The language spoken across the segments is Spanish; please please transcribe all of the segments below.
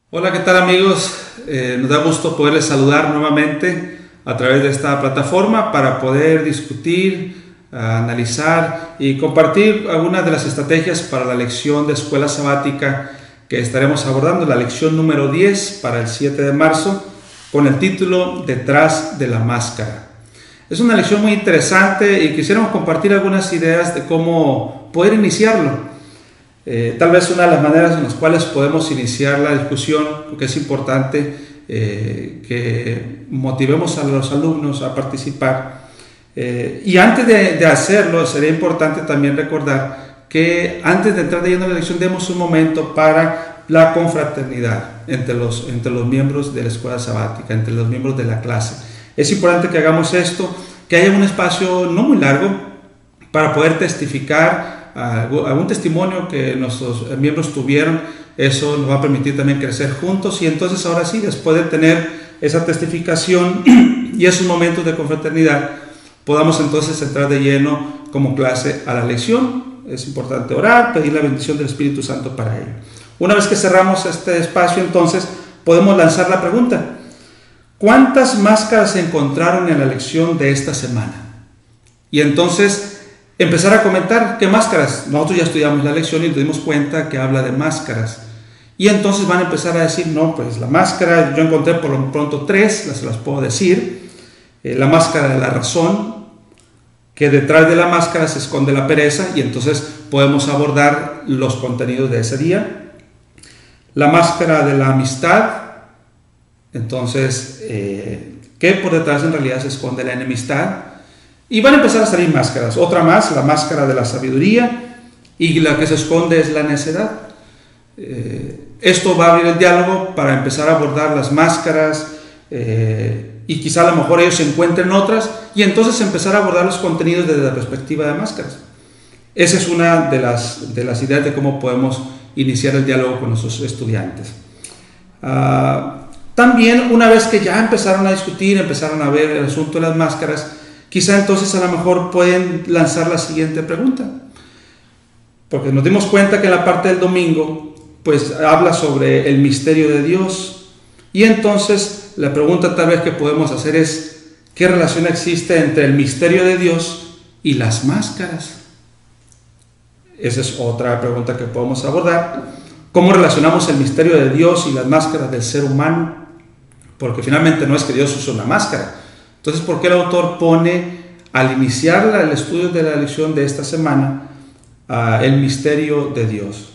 Hola, ¿qué tal amigos? Nos da gusto poderles saludar nuevamente a través de esta plataforma para poder discutir, analizar y compartir algunas de las estrategias para la lección de escuela sabática que estaremos abordando, la lección número 10 para el 7 de marzo, con el título Detrás de la máscara. Es una lección muy interesante y quisiéramos compartir algunas ideas de cómo poder iniciarlo. Tal vez una de las maneras en las cuales podemos iniciar la discusión, porque es importante que motivemos a los alumnos a participar. Y antes de hacerlo, sería importante también recordar que antes de entrar de lleno en la lección, demos un momento para la confraternidad entre los miembros de la escuela sabática, entre los miembros de la clase. Es importante que hagamos esto, que haya un espacio no muy largo para poder testificar algún testimonio que nuestros miembros tuvieron. Eso nos va a permitir también crecer juntos y entonces ahora sí, después de tener esa testificación y esos momentos de confraternidad, podamos entonces entrar de lleno como clase a la lección. Es importante orar, pedir la bendición del Espíritu Santo para ello. Una vez que cerramos este espacio, entonces podemos lanzar la pregunta: ¿cuántas máscaras se encontraron en la lección de esta semana? Y entonces empezar a comentar qué máscaras. Nosotros ya estudiamos la lección y nos dimos cuenta que habla de máscaras. Y entonces van a empezar a decir, no, pues la máscara, yo encontré por lo pronto 3, se las puedo decir. La máscara de la razón, que detrás de la máscara se esconde la pereza, y entonces podemos abordar los contenidos de ese día. La máscara de la amistad, entonces, que por detrás en realidad se esconde la enemistad. Y van a empezar a salir máscaras. Otra más, la máscara de la sabiduría, y la que se esconde es la necedad. Esto va a abrir el diálogo para empezar a abordar las máscaras, y quizá a lo mejor ellos se encuentren otras, y entonces empezar a abordar los contenidos desde la perspectiva de máscaras. Esa es una de las ideas de cómo podemos iniciar el diálogo con nuestros estudiantes. También, una vez que ya empezaron a discutir, empezaron a ver el asunto de las máscaras, quizá entonces a lo mejor pueden lanzar la siguiente pregunta, porque nos dimos cuenta que en la parte del domingo pues habla sobre el misterio de Dios, y entonces la pregunta tal vez que podemos hacer es: ¿qué relación existe entre el misterio de Dios y las máscaras? Esa es otra pregunta que podemos abordar. ¿Cómo relacionamos el misterio de Dios y las máscaras del ser humano? Porque finalmente no es que Dios use una máscara. Entonces, ¿por qué el autor pone al iniciar el estudio de la lección de esta semana el misterio de Dios?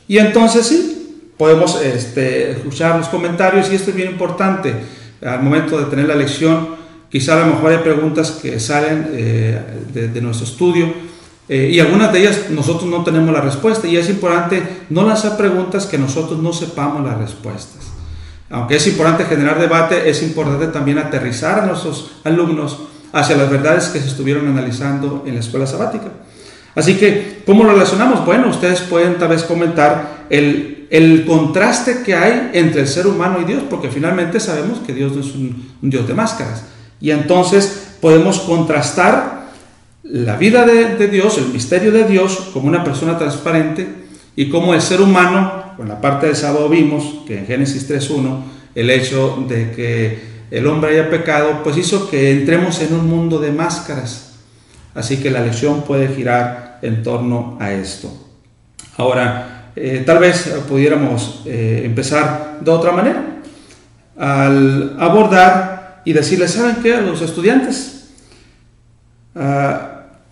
Y entonces sí, podemos escuchar los comentarios, y esto es bien importante. Al momento de tener la lección, quizá a lo mejor hay preguntas que salen de nuestro estudio, y algunas de ellas nosotros no tenemos la respuesta, y es importante no lanzar preguntas que nosotros no sepamos las respuestas. Aunque es importante generar debate, es importante también aterrizar a nuestros alumnos hacia las verdades que se estuvieron analizando en la escuela sabática. Así que, ¿cómo lo relacionamos? Bueno, ustedes pueden tal vez comentar el contraste que hay entre el ser humano y Dios, porque finalmente sabemos que Dios no es un Dios de máscaras. Y entonces podemos contrastar la vida de Dios, el misterio de Dios, como una persona transparente, y como el ser humano. En la parte del sábado vimos que en Génesis 3:1 el hecho de que el hombre haya pecado pues hizo que entremos en un mundo de máscaras. Así que la lección puede girar en torno a esto. Ahora, tal vez pudiéramos empezar de otra manera al abordar y decirles: ¿saben qué? A los estudiantes,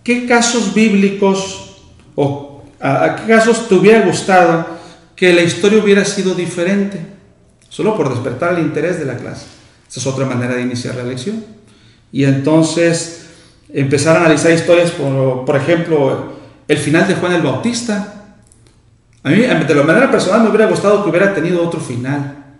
¿qué casos bíblicos o a qué casos te hubiera gustado que la historia hubiera sido diferente? Solo por despertar el interés de la clase. Esa es otra manera de iniciar la lección. Y entonces empezar a analizar historias, por ejemplo, el final de Juan el Bautista. A mí, de la manera personal, me hubiera gustado que hubiera tenido otro final.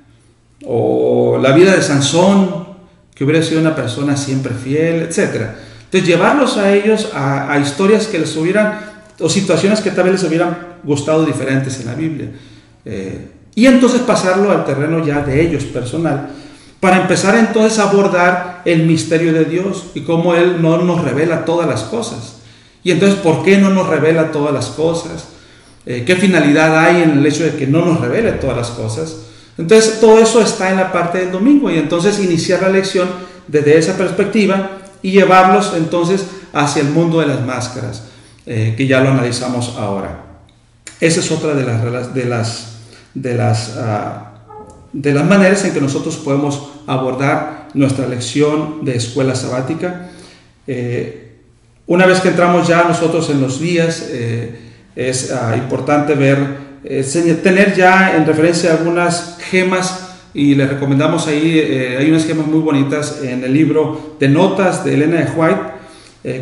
O la vida de Sansón, que hubiera sido una persona siempre fiel, etc. Entonces, llevarlos a ellos a historias que les hubieran, o situaciones que tal vez les hubieran gustado diferentes en la Biblia. Y entonces pasarlo al terreno ya de ellos personal, para empezar entonces a abordar el misterio de Dios y cómo Él no nos revela todas las cosas. Y entonces, ¿por qué no nos revela todas las cosas? ¿Qué finalidad hay en el hecho de que no nos revele todas las cosas? Entonces todo eso está en la parte del domingo, y entonces iniciar la lección desde esa perspectiva y llevarlos entonces hacia el mundo de las máscaras, que ya lo analizamos ahora. Esa es otra de las maneras en que nosotros podemos abordar nuestra lección de escuela sabática. Una vez que entramos ya nosotros en los días, es importante tener ya en referencia algunas gemas, y les recomendamos ahí, hay unas gemas muy bonitas en el libro de notas de Elena de White.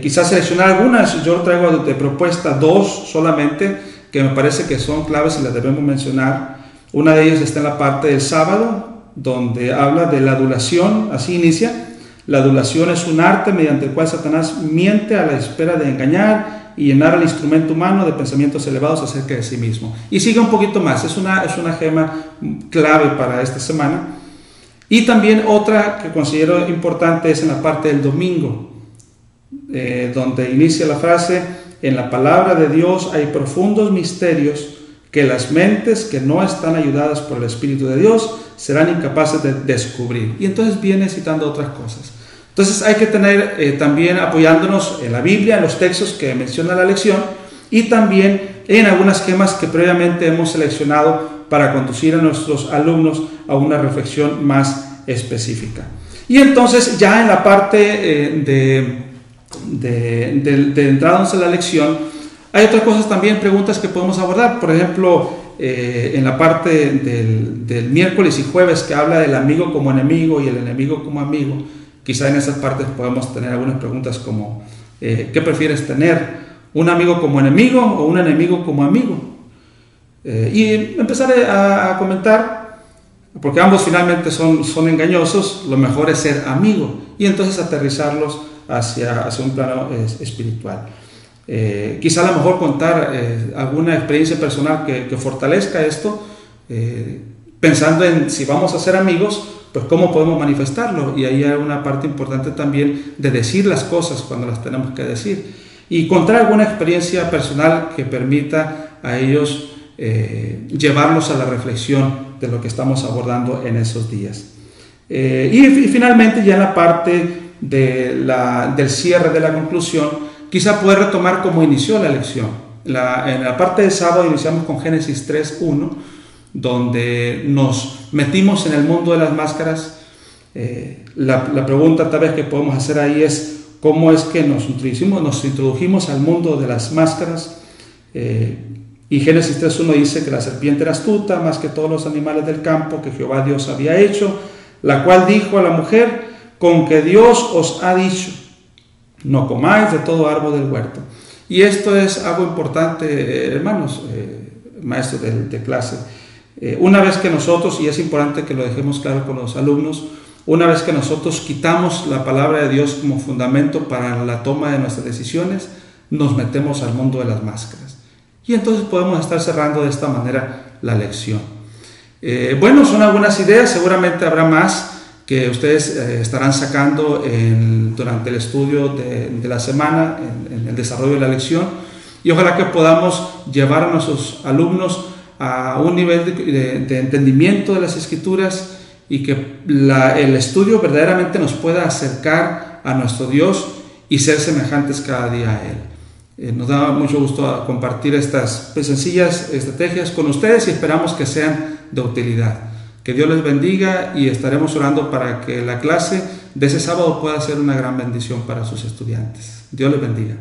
Quizás seleccionar algunas, yo traigo de propuesta 2 solamente, que me parece que son claves y las debemos mencionar. Una de ellas está en la parte del sábado, donde habla de la adulación. Así inicia: la adulación es un arte mediante el cual Satanás miente a la espera de engañar y llenar al instrumento humano de pensamientos elevados acerca de sí mismo. Y sigue un poquito más, es una gema clave para esta semana. Y también otra que considero importante es en la parte del domingo, donde inicia la frase: en la palabra de Dios hay profundos misterios que las mentes que no están ayudadas por el Espíritu de Dios serán incapaces de descubrir. Y entonces viene citando otras cosas. Entonces hay que tener también, apoyándonos en la Biblia, en los textos que menciona la lección, y también en algunas gemas que previamente hemos seleccionado para conducir a nuestros alumnos a una reflexión más específica. Y entonces ya en la parte de entrada a la lección, hay otras cosas también, preguntas que podemos abordar. Por ejemplo, en la parte del miércoles y jueves, que habla del amigo como enemigo y el enemigo como amigo, quizá en esas partes podemos tener algunas preguntas como ¿qué prefieres tener? ¿Un amigo como enemigo o un enemigo como amigo? Y empezaré a comentar, porque ambos finalmente son engañosos. Lo mejor es ser amigo, y entonces aterrizarlos hacia un plano espiritual. Quizá a lo mejor contar alguna experiencia personal que fortalezca esto, pensando en si vamos a ser amigos, pues cómo podemos manifestarlo. Y ahí hay una parte importante también de decir las cosas cuando las tenemos que decir, y contar alguna experiencia personal que permita a ellos llevarlos a la reflexión de lo que estamos abordando en esos días. Y finalmente, ya en la parte del cierre, de la conclusión, quizá poder retomar cómo inició la lección. En la parte del sábado iniciamos con Génesis 3:1, donde nos metimos en el mundo de las máscaras. La pregunta tal vez que podemos hacer ahí es: ¿cómo es que nos introdujimos al mundo de las máscaras? Y Génesis 3:1 dice que la serpiente era astuta más que todos los animales del campo que Jehová Dios había hecho, la cual dijo a la mujer: con que Dios os ha dicho, no comáis de todo árbol del huerto. Y esto es algo importante, hermanos, maestros de clase. Una vez que nosotros, y es importante que lo dejemos claro con los alumnos, una vez que nosotros quitamos la palabra de Dios como fundamento para la toma de nuestras decisiones, nos metemos al mundo de las máscaras. Y entonces podemos estar cerrando de esta manera la lección. Bueno, son algunas ideas, seguramente habrá más que ustedes estarán sacando durante el estudio de la semana, en el desarrollo de la lección, y ojalá que podamos llevar a nuestros alumnos a un nivel de entendimiento de las Escrituras, y que el estudio verdaderamente nos pueda acercar a nuestro Dios y ser semejantes cada día a Él. Nos da mucho gusto compartir estas sencillas estrategias con ustedes, y esperamos que sean de utilidad. Que Dios les bendiga, y estaremos orando para que la clase de ese sábado pueda ser una gran bendición para sus estudiantes. Dios les bendiga.